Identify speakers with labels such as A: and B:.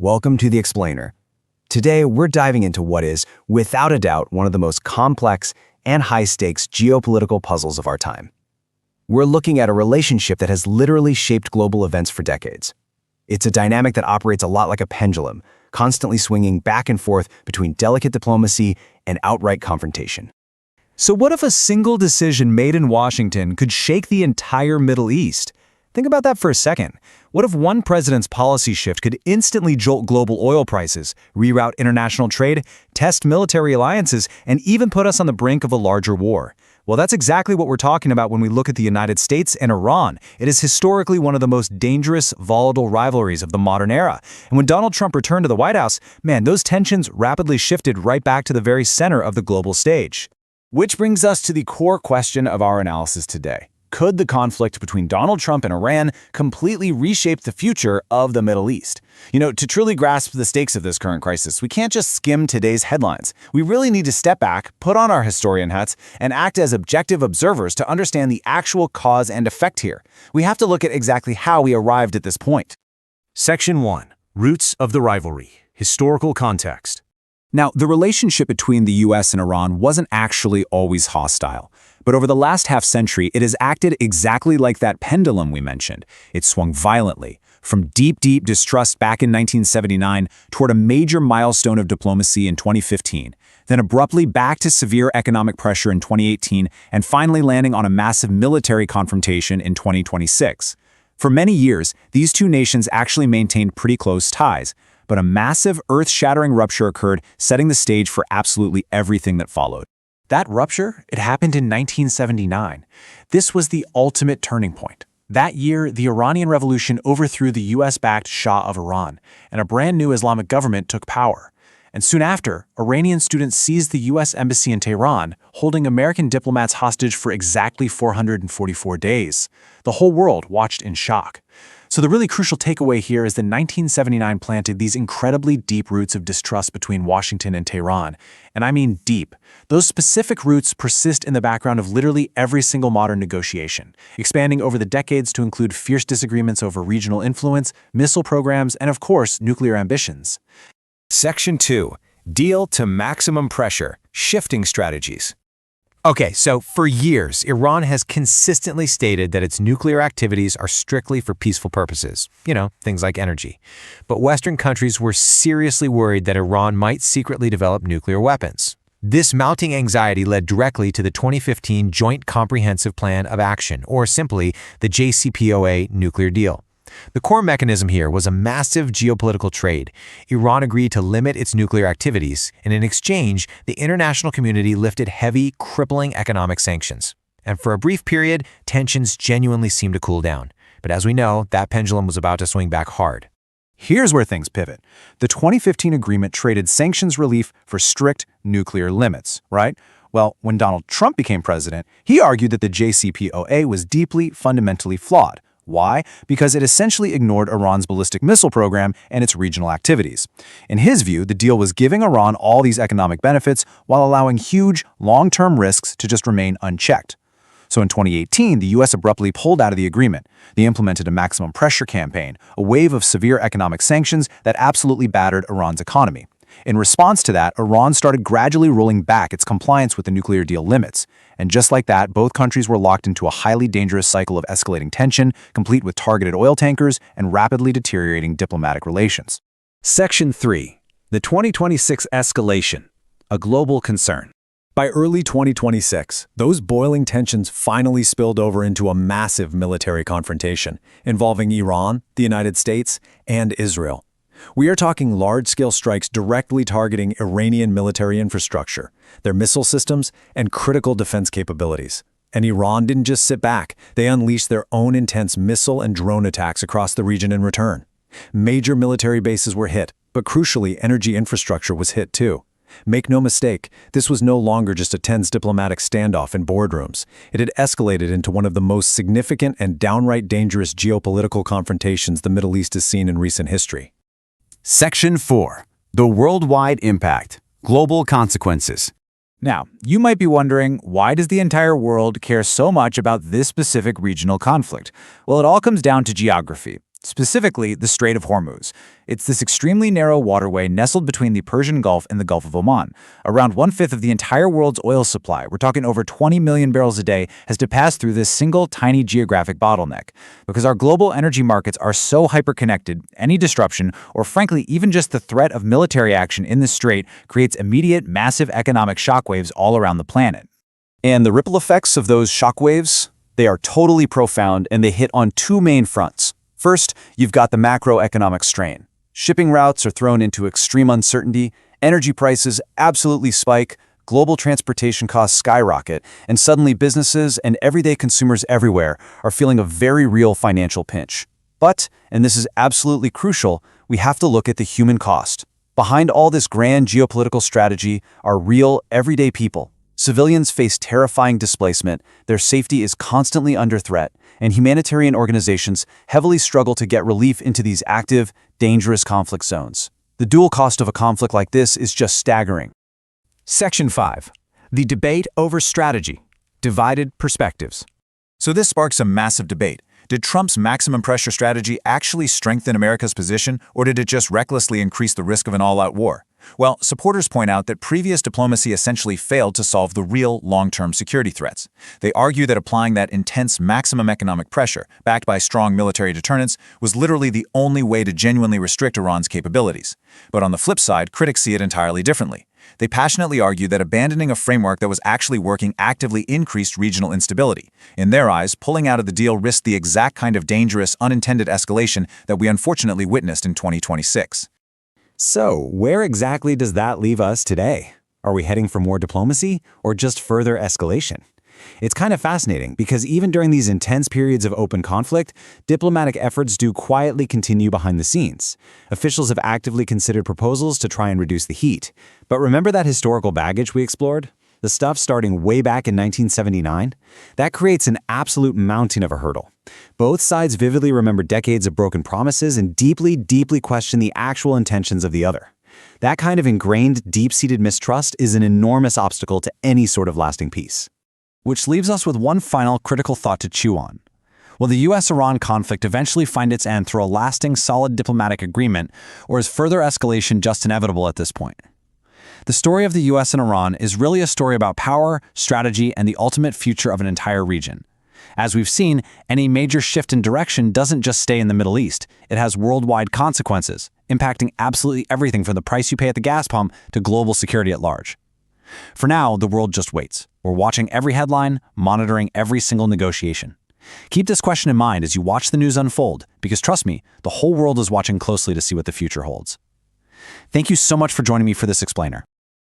A: Welcome to The Explainer. Today, we're diving into what is, without a doubt, one of the most complex and high-stakes geopolitical puzzles of our time. We're looking at a relationship that has literally shaped global events for decades. It's a dynamic that operates a lot like a pendulum, constantly swinging back and forth between delicate diplomacy and outright confrontation.
B: So what if a single decision made in Washington could shake the entire Middle East? Think about that for a second. What if one president's policy shift could instantly jolt global oil prices, reroute international trade, test military alliances, and even put us on the brink of a larger war? Well, that's exactly what we're talking about when we look at the United States and Iran. It is historically one of the most dangerous, volatile rivalries of the modern era. And when Donald Trump returned to the White House, those tensions rapidly shifted right back to the very center of the global stage.
C: Which brings us to the core question of our analysis today. Could the conflict between Donald Trump and Iran completely reshape the future of the Middle East? To truly grasp the stakes of this current crisis, we can't just skim today's headlines. We really need to step back, put on our historian hats, and act as objective observers to understand the actual cause and effect here. We have to look at exactly how we arrived at this point.
D: Section 1. Roots of the rivalry. Historical context.
B: Now, the relationship between the US and Iran wasn't actually always hostile. But over the last half-century, it has acted exactly like that pendulum we mentioned. It swung violently, from deep distrust back in 1979 toward a major milestone of diplomacy in 2015, then abruptly back to severe economic pressure in 2018, and finally landing on a massive military confrontation in 2026. For many years, these two nations actually maintained pretty close ties, but a massive, earth-shattering rupture occurred, setting the stage for absolutely everything that followed.
E: That rupture, it happened in 1979. This was the ultimate turning point. That year, the Iranian Revolution overthrew the US-backed Shah of Iran, and a brand new Islamic government took power. And soon after, Iranian students seized the US embassy in Tehran, holding American diplomats hostage for exactly 444 days. The whole world watched in shock. So the really crucial takeaway here is that 1979 planted these incredibly deep roots of distrust between Washington and Tehran. And I mean deep. Those specific roots persist in the background of literally every single modern negotiation, expanding over the decades to include fierce disagreements over regional influence, missile programs, and of course, nuclear ambitions.
D: Section 2. Deal to maximum pressure. Shifting strategies.
F: Okay, so for years, Iran has consistently stated that its nuclear activities are strictly for peaceful purposes, things like energy. But Western countries were seriously worried that Iran might secretly develop nuclear weapons. This mounting anxiety led directly to the 2015 Joint Comprehensive Plan of Action, or simply the JCPOA nuclear deal. The core mechanism here was a massive geopolitical trade. Iran agreed to limit its nuclear activities, and in exchange, the international community lifted heavy, crippling economic sanctions. And for a brief period, tensions genuinely seemed to cool down. But as we know, that pendulum was about to swing back hard.
C: Here's where things pivot. The 2015 agreement traded sanctions relief for strict nuclear limits, right? Well, when Donald Trump became president, he argued that the JCPOA was deeply, fundamentally flawed. Why? Because it essentially ignored Iran's ballistic missile program and its regional activities. In his view, the deal was giving Iran all these economic benefits while allowing huge, long-term risks to just remain unchecked. So in 2018, the US abruptly pulled out of the agreement. They implemented a maximum pressure campaign, a wave of severe economic sanctions that absolutely battered Iran's economy. In response to that, Iran started gradually rolling back its compliance with the nuclear deal limits. And just like that, both countries were locked into a highly dangerous cycle of escalating tension, complete with targeted oil tankers and rapidly deteriorating diplomatic relations.
D: Section 3. The 2026 escalation. A global concern.
B: By early 2026, those boiling tensions finally spilled over into a massive military confrontation involving Iran, the United States, and Israel. We are talking large-scale strikes directly targeting Iranian military infrastructure, their missile systems, and critical defense capabilities. And Iran didn't just sit back. They unleashed their own intense missile and drone attacks across the region in return. Major military bases were hit, but crucially, energy infrastructure was hit too. Make no mistake, this was no longer just a tense diplomatic standoff in boardrooms. It had escalated into one of the most significant and downright dangerous geopolitical confrontations the Middle East has seen in recent history.
C: Section 4. The worldwide impact. Global consequences. Now, you might be wondering, why does the entire world care so much about this specific regional conflict? Well, it all comes down to geography. specifically the Strait of Hormuz. It's this extremely narrow waterway nestled between the Persian Gulf and the Gulf of Oman. Around 1/5 of the entire world's oil supply, we're talking over 20 million barrels a day, has to pass through this single tiny geographic bottleneck. Because our global energy markets are so hyperconnected, any disruption, or frankly even just the threat of military action in the strait creates immediate, massive economic shockwaves all around the planet.
A: And the ripple effects of those shockwaves, they are totally profound and they hit on two main fronts. First, you've got the macroeconomic strain. Shipping routes are thrown into extreme uncertainty, energy prices absolutely spike, global transportation costs skyrocket, and suddenly businesses and everyday consumers everywhere are feeling a very real financial pinch. But, and this is absolutely crucial, we have to look at the human cost. Behind all this grand geopolitical strategy are real, everyday people. Civilians face terrifying displacement, their safety is constantly under threat, and humanitarian organizations heavily struggle to get relief into these active, dangerous conflict zones. The dual cost of a conflict like this is just staggering.
D: Section 5. The debate over strategy. Divided perspectives.
C: So this sparks a massive debate. Did Trump's maximum pressure strategy actually strengthen America's position, or did it just recklessly increase the risk of an all-out war? Well, supporters point out that previous diplomacy essentially failed to solve the real long-term security threats. They argue that applying that intense maximum economic pressure, backed by strong military deterrence, was literally the only way to genuinely restrict Iran's capabilities. But on the flip side, critics see it entirely differently. They passionately argue that abandoning a framework that was actually working actively increased regional instability. In their eyes, pulling out of the deal risked the exact kind of dangerous, unintended escalation that we unfortunately witnessed in 2026.
D: So, where exactly does that leave us today? Are we heading for more diplomacy or just further escalation? It's kind of fascinating because even during these intense periods of open conflict, diplomatic efforts do quietly continue behind the scenes. Officials have actively considered proposals to try and reduce the heat. But remember that historical baggage we explored? The stuff starting way back in 1979? That creates an absolute mountain of a hurdle. Both sides vividly remember decades of broken promises and deeply, deeply question the actual intentions of the other. That kind of ingrained, deep-seated mistrust is an enormous obstacle to any sort of lasting peace.
E: Which leaves us with one final critical thought to chew on. Will the US-Iran conflict eventually find its end through a lasting, solid diplomatic agreement, or is further escalation just inevitable at this point? The story of the US and Iran is really a story about power, strategy, and the ultimate future of an entire region. As we've seen, any major shift in direction doesn't just stay in the Middle East. It has worldwide consequences, impacting absolutely everything from the price you pay at the gas pump to global security at large. For now, the world just waits. We're watching every headline, monitoring every single negotiation. Keep this question in mind as you watch the news unfold, because trust me, the whole world is watching closely to see what the future holds. Thank you so much for joining me for this explainer.